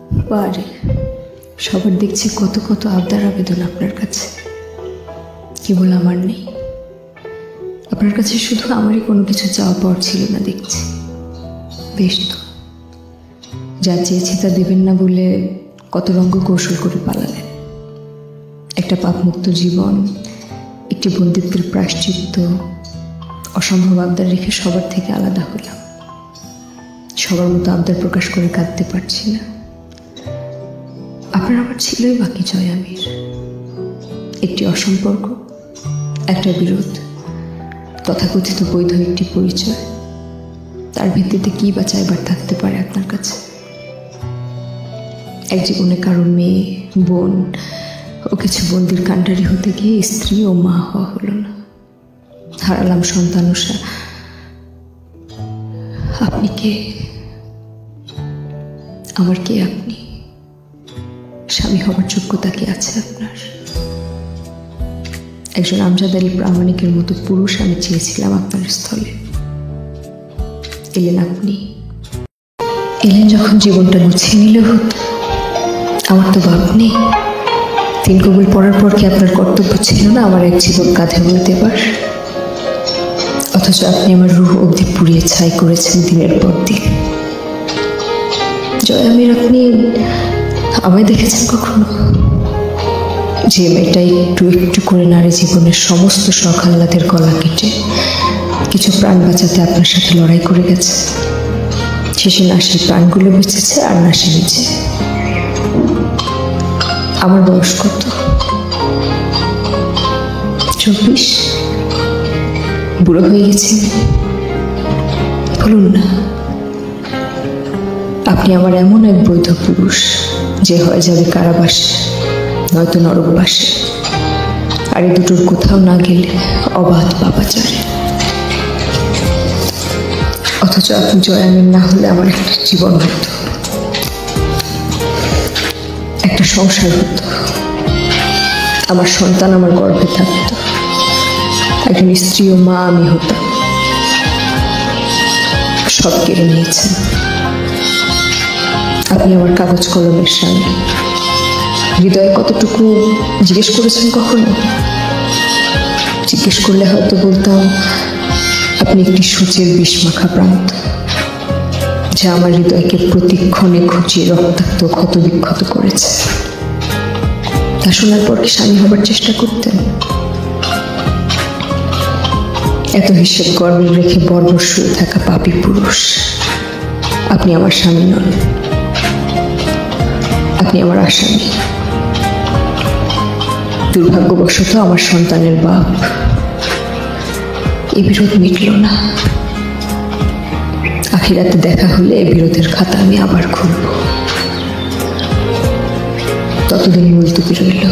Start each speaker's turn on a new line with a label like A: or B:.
A: বারে সবার দেখছি কত কত আবদার আবেদন আপনার কাছে, কেবল আমার নেই। আপনার কাছে শুধু আমারই কোনো কিছু চাওয়া পাওয়ার ছিল না দেখছি। বেশ তো, যা চেয়েছি তা দেবেন না বলে কত রঙ্গ কৌশল করে পালালেন। একটা পাপমুক্ত জীবন, একটি বন্দিত্বের প্রায়শ্চিত্ত, অসম্ভব আবদার রেখে সবার থেকে আলাদা হলাম। সবার মতো আবদার প্রকাশ করে কাঁদতে পারছি না। আপনার আবার ছিলই বাকি জয় আমির, একটি অসম্পর্ক, একটা বিরোধ, তথাকথিত বৈধ একটি পরিচয়। তার ভিত্তিতে কি বা চাইবার থাকতে পারে আপনার কাছে? এক জীবনে কারো মেয়ে, বোন ও কিছু বন্দির কাণ্ডারি হতে গিয়ে স্ত্রী ও মা হওয়া হলো না। হারালাম সন্তানসা। আপনি কে? আমার কে আপনি? স্বামী হবার যোগ্যতা কি আছে আপনার? একজন আমজাদ আলী প্রামাণিকের মতো পুরুষ আমি চেয়েছিলাম আপনার স্থলে। এলেন আপনি। এলেন যখন জীবনটা গুছিয়ে নিলে হতো। আমার তো ভাব নেই। 3 কবুল পড়ার পর কি আপনার কর্তব্য ছিল না আমার এক জীবন কাঁধে বলে দেবার? অথচ আপনি আমার রূহ অবধি পুড়িয়ে ছাই করেছেন দিনের পর দিন। জয় আমির, আপনি আমায় দেখেছেন কখনো? যে মেয়েটা একটু একটু করে নারী জীবনের সমস্ত শখ আহ্লাদের গলা কেটে কিছু প্রাণ বাঁচাতে আপনার সাথে লড়াই করে গেছে। শেষে না সে প্রাণগুলো বেঁচেছে আর না সে নিজে। আমার বয়স কত? 24। বুড়ো হয়ে গেছি বলুন না। আপনি আমার এমন এক বৈধ পুরুষ যে হয়ে যাবে কারাবাসে, নয়তো নরকবাসে, আর এই দুটোর কোথাও না গেলে অবাধ পাপাচারে। অথচ আপনি জয় আমির না হলে আমার একটা জীবন হতো, একটা সংসার হতো, আমার সন্তান আমার গর্ভে থাকতো, একজন স্ত্রী ও মা আমি হতাম। সব কেড়ে নিয়েছেন। আপনি আমার কাগজ কলমের স্বামী। হৃদয়ে কতটুকু জিজ্ঞেস করেছেন কখনো? জিজ্ঞেস করলে হয়তো বলতাম আপনি একটি সূচের বিষমাখা প্রান্ত, যা আমার হৃদয়কে প্রতিক্ষণে খুঁচিয়ে রক্তাক্ত ক্ষত বিক্ষত করেছে। তা শোনার পর কি স্বামী হবার চেষ্টা করতেন? এত হিসেব গর্বে রেখে বর্বর শুয়ে থাকা পাপী পুরুষ আপনি আমার স্বামী নন, আপনি আমার আসামি। দুর্ভাগ্যবশত আমার সন্তানের বাপ। এই বিরোধ মিটল না। আখিরাতে দেখা হলে এই বিরোধের খাতা আমি আবার খুলব। ততদিন মুলতুবি রইল।